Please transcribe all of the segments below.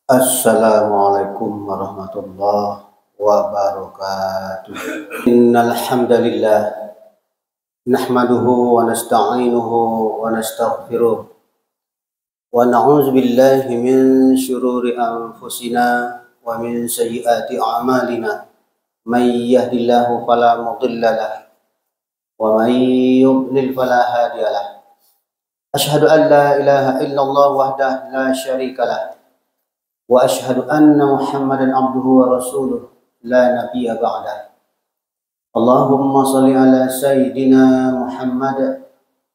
Assalamualaikum warahmatullahi wabarakatuh. Innal hamdalillah nahmaduhu wa nasta'inuhu wa nastaghfiruh wa na'udzu billahi min syururi anfusina wa min sayyiati a'malina. May yahdihillahu fala mudilla lahu wa may yudlil fala hadiya lahu. Asyhadu an la ilaha illallah wahdahu la syarika lahu wa asyhadu anna Muhammadan abduhu wa rasuluh la nabiyya ba'dah. Allahumma shalli ala sayyidina Muhammad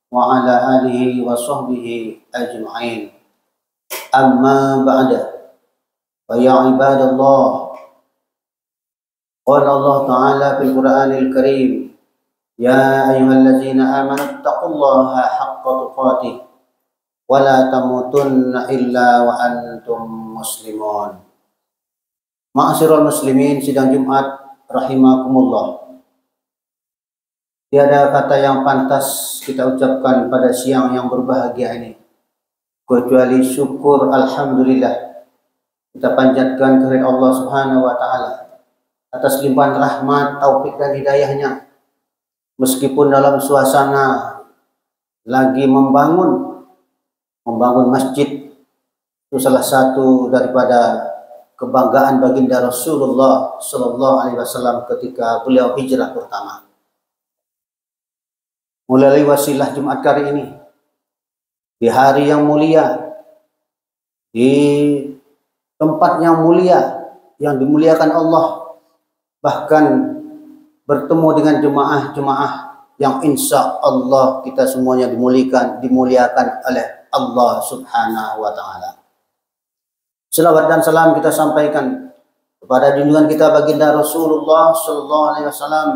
wa ala alihi wa sahbihi ajma'in. Amma ba'da. Wa ya ibadallah, qala Allah ta'ala fil Qur'anil Karim, ya ayyuhallazina amanu taqullaha haqqa tuqatih wala tamutunna illa wa antum muslimun. Ma'asyiral muslimin, sidang Jumat rahimakumullah. Tiada kata yang pantas kita ucapkan pada siang yang berbahagia ini kecuali syukur alhamdulillah. Kita panjatkan kehadirat Allah Subhanahu wa taala atas limpahan rahmat, taufik dan hidayahnya. Meskipun dalam suasana lagi membangun masjid, itu salah satu daripada kebanggaan baginda Rasulullah Sallallahu Alaihi Wasallam ketika beliau hijrah pertama. Melalui wasilah Jumat kali ini, di hari yang mulia, di tempat yang mulia, yang dimuliakan Allah, bahkan bertemu dengan jemaah-jemaah yang insya Allah kita semuanya dimuliakan oleh Allah Subhanahu wa taala. Selawat dan salam kita sampaikan kepada junjungan kita baginda Rasulullah sallallahu alaihi wasallam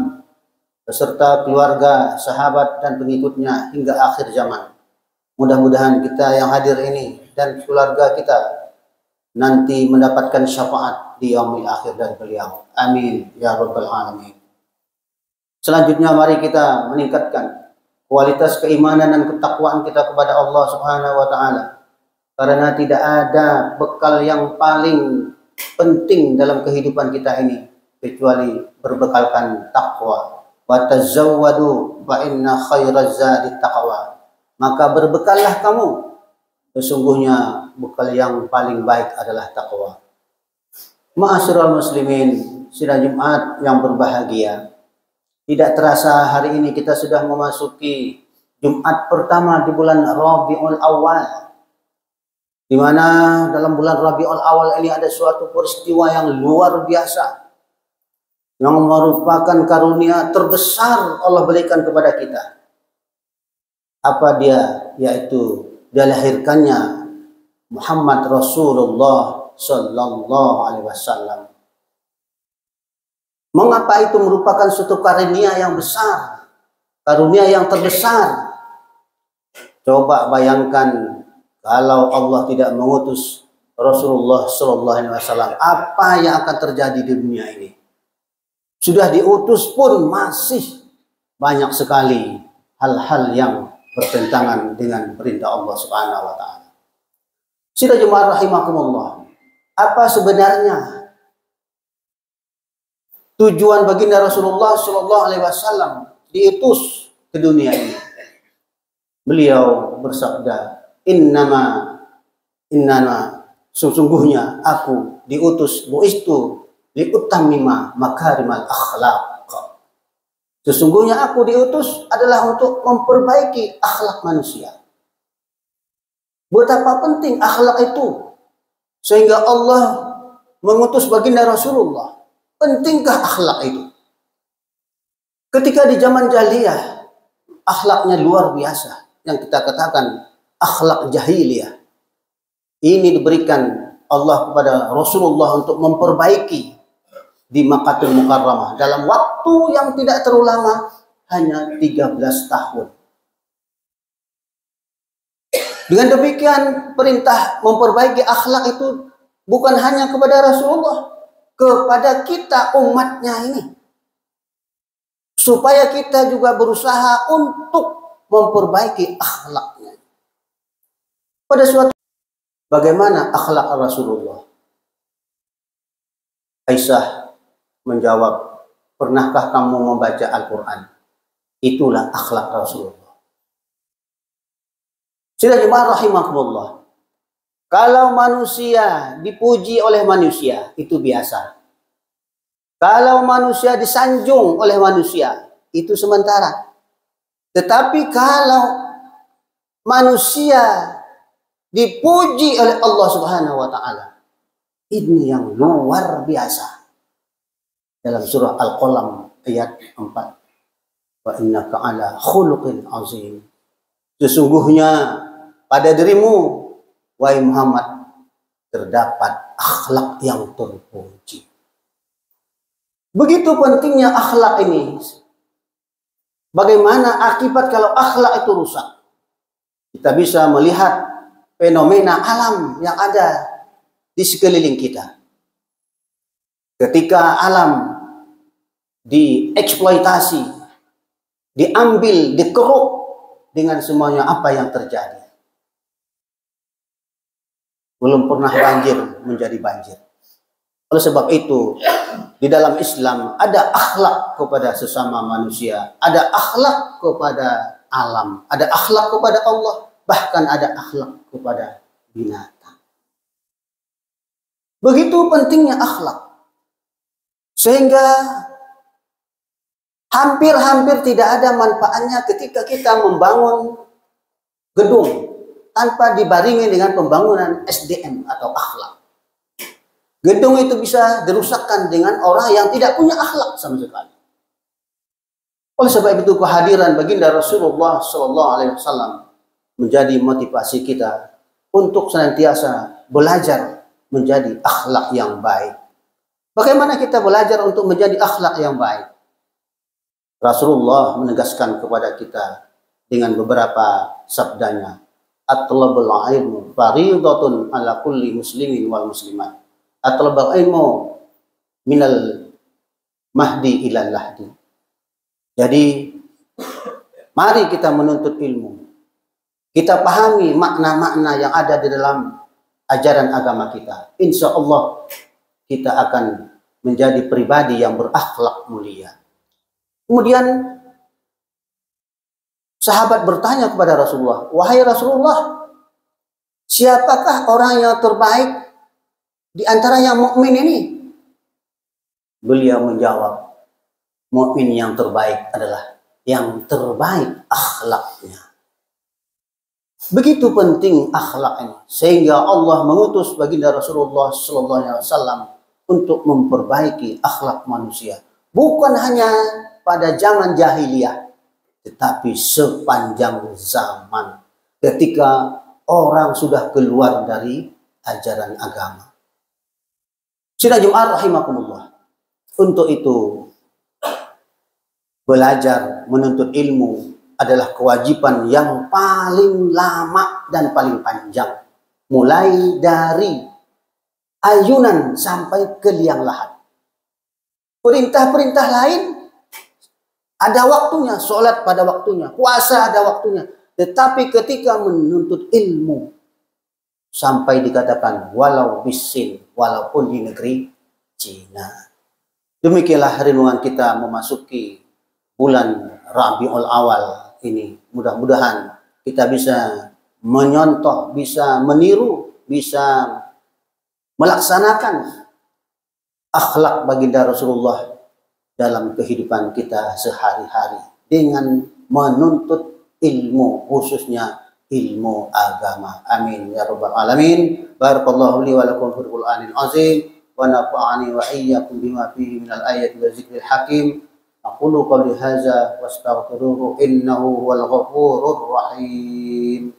beserta keluarga, sahabat dan pengikutnya hingga akhir zaman. Mudah-mudahan kita yang hadir ini dan keluarga kita nanti mendapatkan syafaat di yaumil akhir dari beliau. Amin ya rabbal alamin. Selanjutnya mari kita meningkatkan kualitas keimanan dan ketakwaan kita kepada Allah Subhanahu wa taala. Karena tidak ada bekal yang paling penting dalam kehidupan kita ini kecuali berbekalkan takwa. Wa tazawwadu fa inna khairaz zadi taqwa. Maka berbekallah kamu, sesungguhnya bekal yang paling baik adalah takwa. Ma'asyiral muslimin, sidang Jumat yang berbahagia. Tidak terasa hari ini kita sudah memasuki Jumat pertama di bulan Rabiul Awal, di mana dalam bulan Rabiul Awal ini ada suatu peristiwa yang luar biasa, yang merupakan karunia terbesar Allah berikan kepada kita. Apa dia? Yaitu dilahirkannya Muhammad Rasulullah Sallallahu Alaihi Wasallam. Mengapa itu merupakan suatu karunia yang besar, karunia yang terbesar? Coba bayangkan kalau Allah tidak mengutus Rasulullah Sallallahu Alaihi Wasallam, apa yang akan terjadi di dunia ini? Sudah diutus pun masih banyak sekali hal-hal yang bertentangan dengan perintah Allah Subhanahu Wa Taala. Sidang jemaah rahimakumullah, apa sebenarnya tujuan baginda Rasulullah Sallallahu Alaihi Wasallam diutus ke dunia ini? Beliau bersabda, innama sesungguhnya aku diutus buistu liutammima makarimal akhlaq. Sesungguhnya aku diutus adalah untuk memperbaiki akhlak manusia. Betapa penting akhlak itu sehingga Allah mengutus baginda Rasulullah. Pentingkah akhlak itu? Ketika di zaman jahiliyah, akhlaknya luar biasa. Yang kita katakan akhlak jahiliyah. Ini diberikan Allah kepada Rasulullah untuk memperbaiki di Makkahul Mukarramah dalam waktu yang tidak terlalu lama, hanya 13 tahun. Dengan demikian perintah memperbaiki akhlak itu bukan hanya kepada Rasulullah, kepada kita umatnya ini, supaya kita juga berusaha untuk memperbaiki akhlaknya. Pada suatu Bagaimana akhlak Rasulullah? Aisyah menjawab, pernahkah kamu membaca Al-Quran? Itulah akhlak Rasulullah. Sudah jemaah rahimakumullah. Kalau manusia dipuji oleh manusia, itu biasa. Kalau manusia disanjung oleh manusia, itu sementara. Tetapi kalau manusia dipuji oleh Allah Subhanahu wa taala, ini yang luar biasa. Dalam surah Al-Qalam ayat 4. Wa innaka ala khuluqin azim. Sesungguhnya pada dirimu, wahai Muhammad, terdapat akhlak yang terpuji. Begitu pentingnya akhlak ini. Bagaimana akibat kalau akhlak itu rusak? Kita bisa melihat fenomena alam yang ada di sekeliling kita. Ketika alam dieksploitasi, diambil, dikeruk dengan semuanya apa yang terjadi. Belum pernah banjir menjadi banjir. Oleh sebab itu, di dalam Islam ada akhlak kepada sesama manusia, ada akhlak kepada alam, ada akhlak kepada Allah, bahkan ada akhlak kepada binatang. Begitu pentingnya akhlak. Sehingga hampir-hampir tidak ada manfaatnya ketika kita membangun gedung tanpa dibarengi dengan pembangunan SDM atau akhlak. Gedung itu bisa dirusakkan dengan orang yang tidak punya akhlak sama sekali. Oleh sebab itu kehadiran baginda Rasulullah SAW menjadi motivasi kita untuk senantiasa belajar menjadi akhlak yang baik. Bagaimana kita belajar untuk menjadi akhlak yang baik? Rasulullah menegaskan kepada kita dengan beberapa sabdanya. Atlabul ilmu fariidatun ala kulli muslimin wal muslimat. Atlabul ilmu minal mahdi ilal lahdi. Jadi mari kita menuntut ilmu. Kita pahami makna-makna yang ada di dalam ajaran agama kita. Insya Allah kita akan menjadi pribadi yang berakhlak mulia. Kemudian sahabat bertanya kepada Rasulullah, wahai Rasulullah, siapakah orang yang terbaik di antara yang mukmin ini? Beliau menjawab, mukmin yang terbaik adalah yang terbaik akhlaknya. Begitu penting akhlak ini, sehingga Allah mengutus baginda Rasulullah SAW untuk memperbaiki akhlak manusia. Bukan hanya pada zaman jahiliyah, tetapi sepanjang zaman ketika orang sudah keluar dari ajaran agama. Sidang Jumat rahimakumullah. Untuk itu belajar menuntut ilmu adalah kewajiban yang paling lama dan paling panjang. Mulai dari ayunan sampai ke liang lahat. Perintah-perintah lain ada waktunya, sholat pada waktunya, puasa ada waktunya. Tetapi ketika menuntut ilmu, sampai dikatakan walau bisin, walaupun di negeri Cina. Demikianlah renungan kita memasuki bulan Rabiul Awal ini. Mudah-mudahan kita bisa menyontoh, bisa meniru, bisa melaksanakan akhlak baginda Rasulullah dalam kehidupan kita sehari-hari dengan menuntut ilmu, khususnya ilmu agama. Amin ya rabbal alamin. Barakallahu li wa lakum fil Qur'anil azim wa nafa'ani wa iyyakum bima fihi minal ayati wa zikril hakim. Aqulu qawli hadza wastaghfiruhu innahu huwal ghafurur rahim.